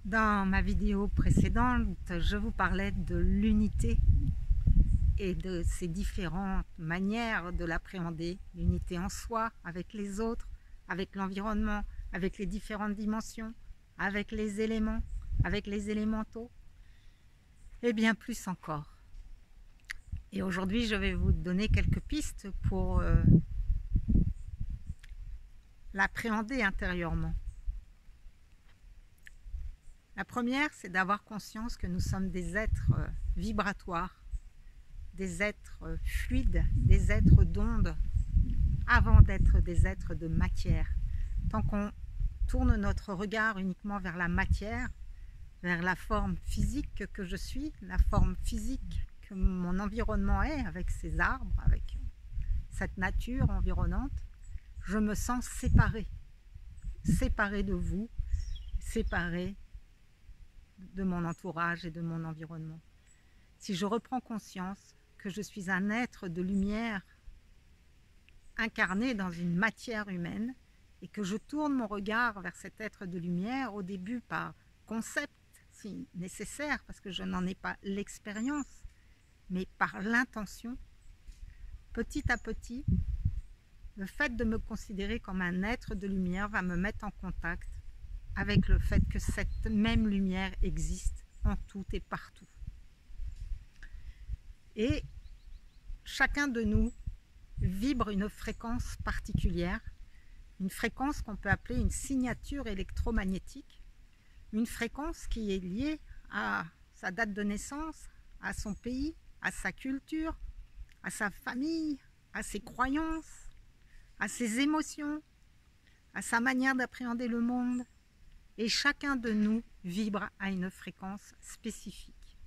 Dans ma vidéo précédente, je vous parlais de l'unité et de ses différentes manières de l'appréhender. L'unité en soi, avec les autres, avec l'environnement, avec les différentes dimensions, avec les éléments, avec les élémentaux, et bien plus encore. Et aujourd'hui, je vais vous donner quelques pistes pour l'appréhender intérieurement. La première, c'est d'avoir conscience que nous sommes des êtres vibratoires, des êtres fluides, des êtres d'ondes, avant d'être des êtres de matière. Tant qu'on tourne notre regard uniquement vers la matière, vers la forme physique que je suis, la forme physique que mon environnement est, avec ces arbres, avec cette nature environnante, je me sens séparée. Séparée de vous, séparée de mon entourage et de mon environnement. Si je reprends conscience que je suis un être de lumière incarné dans une matière humaine et que je tourne mon regard vers cet être de lumière, au début par concept, si nécessaire, parce que je n'en ai pas l'expérience, mais par l'intention, petit à petit, le fait de me considérer comme un être de lumière va me mettre en contact avec le fait que cette même lumière existe en tout et partout. Et chacun de nous vibre une fréquence particulière, une fréquence qu'on peut appeler une signature électromagnétique, une fréquence qui est liée à sa date de naissance, à son pays, à sa culture, à sa famille, à ses croyances, à ses émotions, à sa manière d'appréhender le monde. Et chacun de nous vibre à une fréquence spécifique.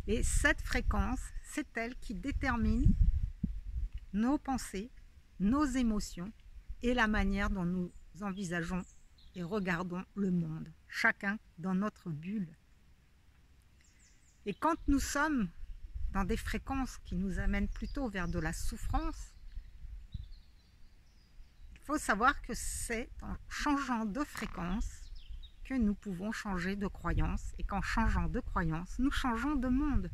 Et cette fréquence, c'est elle qui détermine nos pensées, nos émotions et la manière dont nous envisageons et regardons le monde, chacun dans notre bulle. Et quand nous sommes dans des fréquences qui nous amènent plutôt vers de la souffrance, il faut savoir que c'est en changeant de fréquence que nous pouvons changer de croyance, et qu'en changeant de croyance, nous changeons de monde.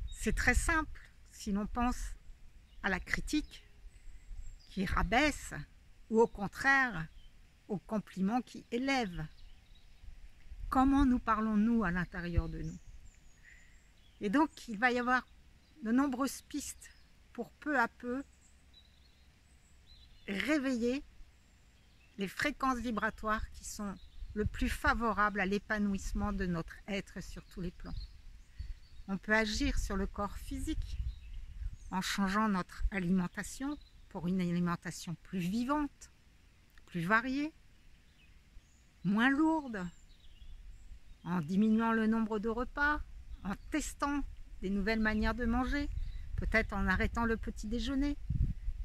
C'est très simple si l'on pense à la critique qui rabaisse, ou au contraire, au compliment qui élève. Comment nous parlons-nous à l'intérieur de nous? Et donc, il va y avoir de nombreuses pistes pour peu à peu réveiller les fréquences vibratoires qui sont le plus favorables à l'épanouissement de notre être sur tous les plans. On peut agir sur le corps physique en changeant notre alimentation pour une alimentation plus vivante, plus variée, moins lourde, en diminuant le nombre de repas, en testant des nouvelles manières de manger, peut-être en arrêtant le petit déjeuner,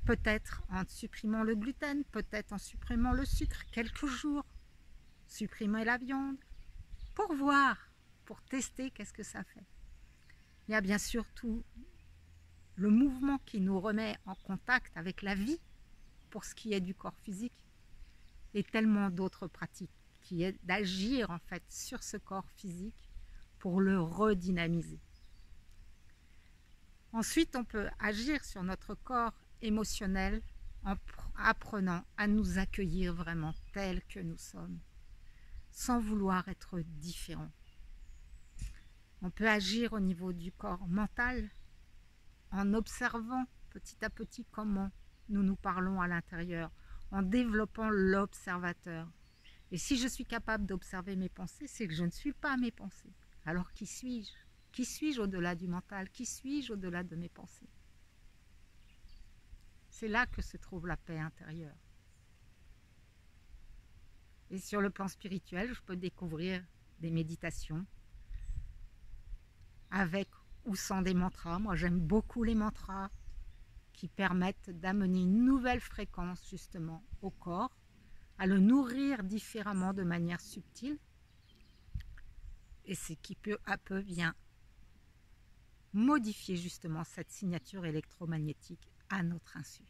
peut-être en supprimant le gluten, peut-être en supprimant le sucre quelques jours, supprimer la viande, pour voir, pour tester qu'est-ce que ça fait. Il y a bien sûr tout le mouvement qui nous remet en contact avec la vie, pour ce qui est du corps physique, et tellement d'autres pratiques, qui est d'agir en fait sur ce corps physique pour le redynamiser. Ensuite, on peut agir sur notre corps émotionnel en apprenant à nous accueillir vraiment tels que nous sommes, sans vouloir être différents. On peut agir au niveau du corps mental en observant petit à petit comment nous nous parlons à l'intérieur, en développant l'observateur. Et si je suis capable d'observer mes pensées, c'est que je ne suis pas mes pensées. Alors qui suis-je? Qui suis-je au-delà du mental? Qui suis-je au-delà de mes pensées? C'est là que se trouve la paix intérieure. Et sur le plan spirituel, je peux découvrir des méditations avec ou sans des mantras. Moi, j'aime beaucoup les mantras qui permettent d'amener une nouvelle fréquence justement au corps, à le nourrir différemment de manière subtile. Et c'est qui peu à peu vient modifier justement cette signature électromagnétique à notre insu.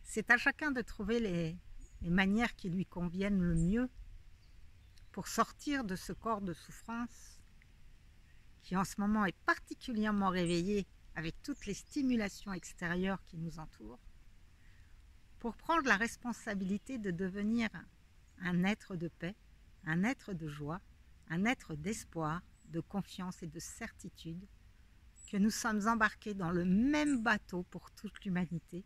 C'est à chacun de trouver les manières qui lui conviennent le mieux pour sortir de ce corps de souffrance qui en ce moment est particulièrement réveillé avec toutes les stimulations extérieures qui nous entourent, pour prendre la responsabilité de devenir un être de paix, un être de joie, un être d'espoir, de confiance et de certitude, que nous sommes embarqués dans le même bateau pour toute l'humanité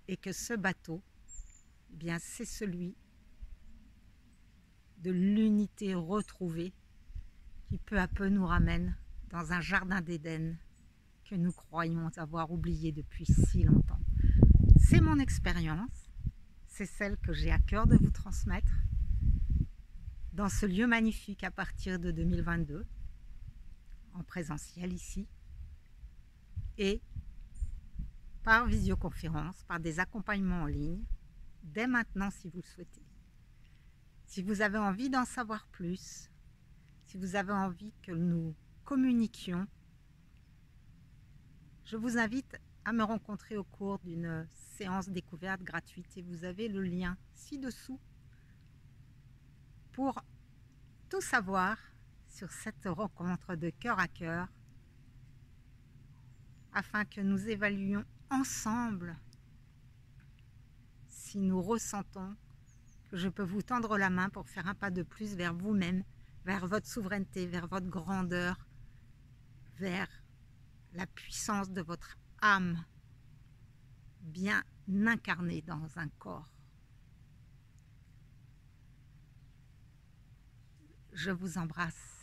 et que ce bateau, eh bien, c'est celui de l'unité retrouvée qui peu à peu nous ramène dans un jardin d'Éden que nous croyons avoir oublié depuis si longtemps. C'est mon expérience, c'est celle que j'ai à cœur de vous transmettre dans ce lieu magnifique à partir de 2022, en présentiel ici, et par visioconférence, par des accompagnements en ligne, dès maintenant si vous le souhaitez. Si vous avez envie d'en savoir plus, si vous avez envie que nous communiquions, je vous invite à me rencontrer au cours d'une séance découverte gratuite et vous avez le lien ci-dessous pour tout savoir sur cette rencontre de cœur à cœur afin que nous évaluions ensemble si nous ressentons que je peux vous tendre la main pour faire un pas de plus vers vous-même, vers votre souveraineté, vers votre grandeur, vers la puissance de votre âme bien incarnée dans un corps. Je vous embrasse.